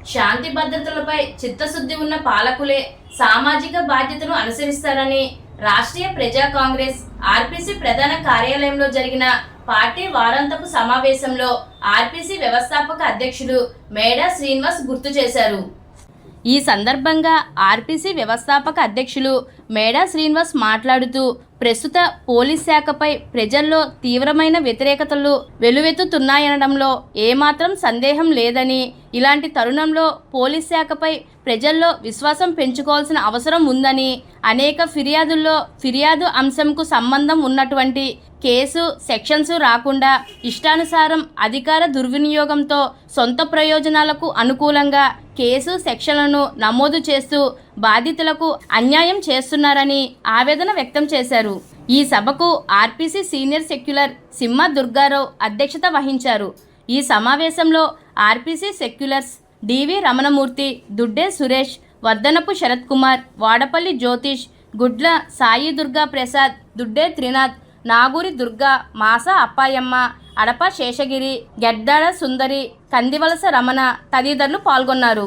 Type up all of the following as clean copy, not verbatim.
శాంతి భద్రతలపై చిత్తశుద్ధి ఉన్న పాలకులే సామాజిక బాధ్యతను అనుసరిస్తారని రాష్ట్రీయ ప్రజా కాంగ్రెస్ ఆర్పీసీ ప్రధాన కార్యాలయంలో జరిగిన పార్టీ వారాంతపు సమావేశంలో ఆర్పీసీ వ్యవస్థాపక అధ్యక్షుడు మేడా శ్రీనివాస్ గుర్తు చేశారు. ఈ సందర్భంగా ఆర్పీసీ వ్యవస్థాపక అధ్యక్షులు మేడా శ్రీనివాస్ మాట్లాడుతూ ప్రస్తుత పోలీస్ శాఖపై ప్రజల్లో తీవ్రమైన వ్యతిరేకతలు వెలువెత్తుతున్నాయనడంలో ఏమాత్రం సందేహం లేదని, ఇలాంటి తరుణంలో పోలీస్ శాఖపై ప్రజల్లో విశ్వాసం పెంచుకోవాల్సిన అవసరం ఉందని, అనేక ఫిర్యాదు అంశంకు సంబంధం ఉన్నటువంటి కేసు సెక్షన్స్ రాకుండా ఇష్టానుసారం అధికార దుర్వినియోగంతో సొంత ప్రయోజనాలకు అనుకూలంగా కేసు సెక్షన్లను నమోదు చేస్తూ బాధితులకు అన్యాయం చేస్తున్నారని ఆవేదన వ్యక్తం చేశారు. ఈ సభకు ఆర్పీసీ సీనియర్ సెక్యులర్ సింహ దుర్గారావు అధ్యక్షత వహించారు. ఈ సమావేశంలో ఆర్పీసీ సెక్యులర్స్ డివి రమణమూర్తి, దుడ్డే సురేష్, వర్ధనపు శరత్ కుమార్, వాడపల్లి జ్యోతిష్, గుడ్ల సాయి దుర్గా ప్రసాద్, దుడ్డే త్రినాథ్, నాగూరి దుర్గా, మాసా అప్పాయమ్మ, అడప శేషగిరి, గెడ్డాడ సుందరి, కందివలస రమణ తదితరులు పాల్గొన్నారు.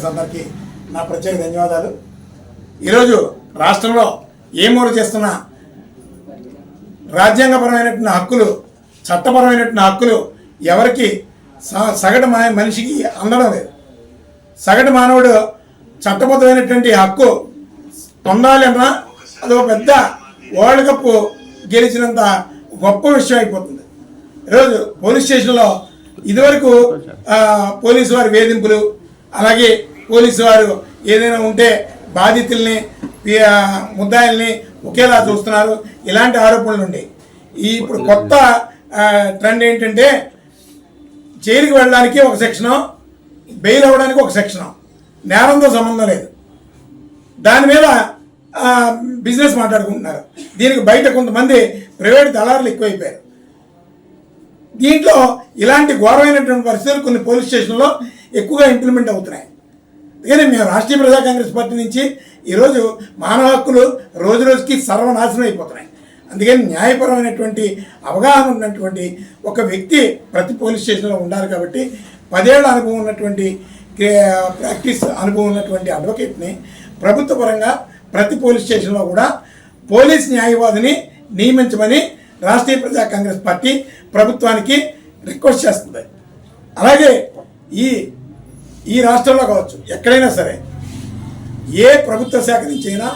అందరికీ నా ప్రత్యేక ధన్యవాదాలు. ఈరోజు రాష్ట్రంలో ఏమూరు చేస్తున్న రాజ్యాంగపరమైనటువంటి హక్కులు, చట్టపరమైనటువంటి హక్కులు ఎవరికి సగటు మనిషికి అందడం లేదు. సగటు మానవుడు చట్టబద్ధమైనటువంటి హక్కు పొందాలన్నా అదొక పెద్ద వరల్డ్ కప్ గెలిచినంత గొప్ప విషయం అయిపోతుంది. ఈరోజు పోలీస్ స్టేషన్లో ఇదివరకు పోలీసు వారి వేధింపులు, అలాగే పోలీసు వారు ఏదైనా ఉంటే బాధితుల్ని ముద్దాయిల్ని ఒకేలా చూస్తున్నారు, ఇలాంటి ఆరోపణలు ఉండేవి. ఇప్పుడు కొత్త ట్రెండ్ ఏంటంటే జైలుకి వెళ్ళడానికి ఒక సెక్షను, బెయిల్ అవ్వడానికి ఒక సెక్షను, నేరంతో సంబంధం లేదు. దాని మీద బిజినెస్ మాట్లాడుకుంటున్నారు. దీనికి బయట కొంతమంది ప్రైవేట్ దళారులు ఎక్కువైపోయారు. దీంట్లో ఇలాంటి ఘోరమైనటువంటి పరిస్థితులు కొన్ని పోలీస్ స్టేషన్లో ఎక్కువగా ఇంప్లిమెంట్ అవుతున్నాయి. అందుకని మేము రాష్ట్రీయ ప్రజా కాంగ్రెస్ పార్టీ నుంచి ఈరోజు మానవ హక్కులు రోజు రోజుకి సర్వనాశనం అయిపోతున్నాయి. అందుకని న్యాయపరమైనటువంటి అవగాహన ఉన్నటువంటి ఒక వ్యక్తి ప్రతి పోలీస్ స్టేషన్లో ఉండాలి. కాబట్టి 10 ఏళ్ల అనుభవం ఉన్నటువంటి ప్రాక్టీస్ అనుభవం ఉన్నటువంటి అడ్వకేట్ని ప్రభుత్వ పరంగా ప్రతి పోలీస్ స్టేషన్లో కూడా పోలీస్ న్యాయవాదిని నియమించమని రాష్ట్రీయ ప్రజా కాంగ్రెస్ పార్టీ ప్రభుత్వానికి రిక్వెస్ట్ చేస్తుంది. అలాగే ఈ రాష్ట్రంలో కావచ్చు, ఎక్కడైనా సరే ఏ ప్రభుత్వ శాఖ నుంచి అయినా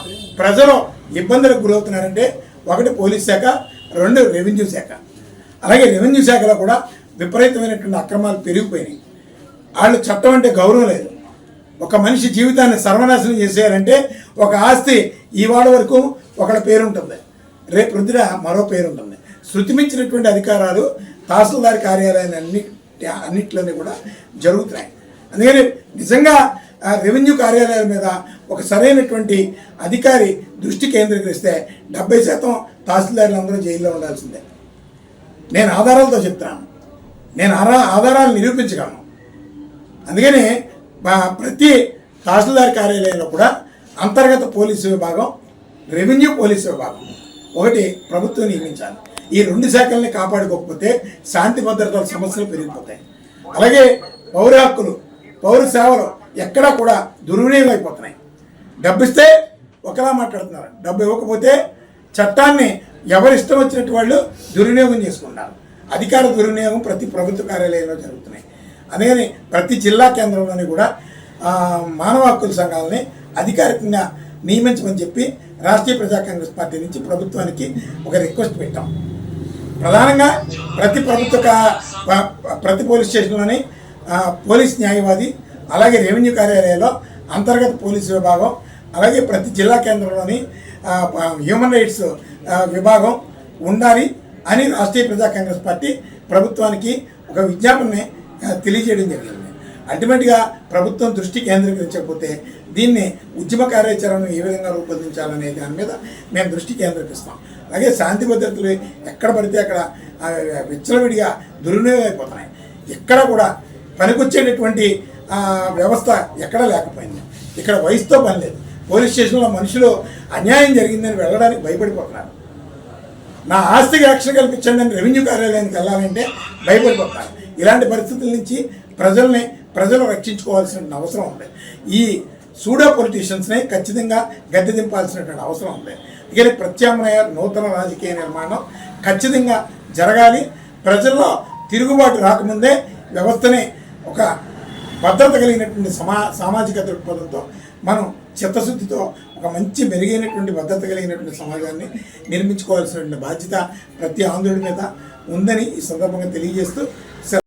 ప్రజలు ఇబ్బందులకు గురవుతున్నారంటే ఒకటి పోలీస్ శాఖ, 2 రెవెన్యూ శాఖ. అలాగే రెవెన్యూ శాఖలో కూడా విపరీతమైనటువంటి అక్రమాలు పెరిగిపోయినాయి. వాళ్ళు చట్టం అంటే గౌరవం లేదు. ఒక మనిషి జీవితాన్ని సర్వనాశనం చేసేయాలంటే ఒక ఆస్తి ఇవాళ వరకు ఒకళ్ళ పేరు ఉంటుంది, రేపు రుద్ర మరో పేరు ఉంటుంది. శృతిమించినటువంటి అధికారాలు తహసీల్దార్ కార్యాలయాన్ని అన్నిట్లోనే కూడా జరుగుతున్నాయి. అందుకని నిజంగా రెవెన్యూ కార్యాలయాల మీద ఒక సరైనటువంటి అధికారి దృష్టి కేంద్రీకరిస్తే 70% తహసీల్దార్లు అందరూ జైల్లో ఉండాల్సిందే. నేను ఆధారాలతో చెప్తున్నాను, నేను ఆధారాలు నిరూపించగలను. అందుకని ప్రతి తహసీల్దార్ కార్యాలయంలో కూడా అంతర్గత పోలీసు విభాగం, రెవెన్యూ పోలీసు విభాగం ఒకటి ప్రభుత్వం నియమించాలి. ఈ 2 శాఖల్ని కాపాడుకోకపోతే శాంతి భద్రతల సమస్యలు పెరిగిపోతాయి. అలాగే పౌర హక్కులు, పౌర సేవలు ఎక్కడా కూడా దుర్వినియోగం అయిపోతున్నాయి. డబ్బు ఇస్తే ఒకలా మాట్లాడుతున్నారు, డబ్బు ఇవ్వకపోతే చట్టాన్ని ఎవరిష్టం వచ్చినట్టు వాళ్ళు దుర్వినియోగం చేసుకుంటారు. అధికార దుర్వినియోగం ప్రతి ప్రభుత్వ కార్యాలయంలో జరుగుతున్నాయి. అందుకని ప్రతి జిల్లా కేంద్రంలోని కూడా మానవ హక్కుల సంఘాలని అధికారికంగా నియమించమని చెప్పి రాష్ట్రీయ ప్రజా కాంగ్రెస్ పార్టీ నుంచి ప్రభుత్వానికి ఒక రిక్వెస్ట్ పెట్టాం. ప్రధానంగా ప్రతి పోలీస్ స్టేషన్లోని పోలీస్ న్యాయవాది, అలాగే రెవెన్యూ కార్యాలయాల్లో అంతర్గత పోలీసు విభాగం, అలాగే ప్రతి జిల్లా కేంద్రంలోని హ్యూమన్ రైట్స్ విభాగం ఉండాలి అని రాష్ట్రీయ ప్రజా కాంగ్రెస్ పార్టీ ప్రభుత్వానికి ఒక విజ్ఞాపనని తెలియజేయడం జరిగింది. అల్టిమేట్గా ప్రభుత్వం దృష్టి కేంద్రీకరించకపోతే దీన్ని ఉద్యమ కార్యాచరణను ఏ విధంగా రూపొందించాలనే దాని మీద మేము దృష్టి కేంద్రీకరిస్తాం. అలాగే శాంతి భద్రతలు ఎక్కడ పడితే అక్కడ విచ్చలవిడిగా దుర్వినియోగం అయిపోతున్నాయి. ఎక్కడ కూడా పనికొచ్చేటటువంటి వ్యవస్థ ఎక్కడ లేకపోయింది. ఇక్కడ వయసుతో పని లేదు. పోలీస్ స్టేషన్లో మనుషులు అన్యాయం జరిగిందని వెళ్ళడానికి భయపడిపోతున్నారు. నా ఆస్తికి రక్షణ కల్పించండి అని రెవెన్యూ కార్యాలయానికి వెళ్ళాలంటే భయపడిపోతున్నారు. ఇలాంటి పరిస్థితుల నుంచి ప్రజలు రక్షించుకోవాల్సిన అవసరం ఉంది. ఈ సూడో పొలిటీషియన్స్ని ఖచ్చితంగా గద్దె దింపాల్సినటువంటి అవసరం ఉంది. ఇక ప్రత్యామ్నాయ నూతన రాజకీయ నిర్మాణం ఖచ్చితంగా జరగాలి. ప్రజల్లో తిరుగుబాటు రాకముందే వ్యవస్థని ఒక భద్రత కలిగినటువంటి సామాజిక దృక్పథంతో మనం చిత్తశుద్ధితో ఒక మంచి మెరుగైనటువంటి భద్రత కలిగినటువంటి సమాజాన్ని నిర్మించుకోవాల్సినటువంటి బాధ్యత ప్రతి ఆంధ్రుడి మీద ఉందని ఈ సందర్భంగా తెలియజేస్తూ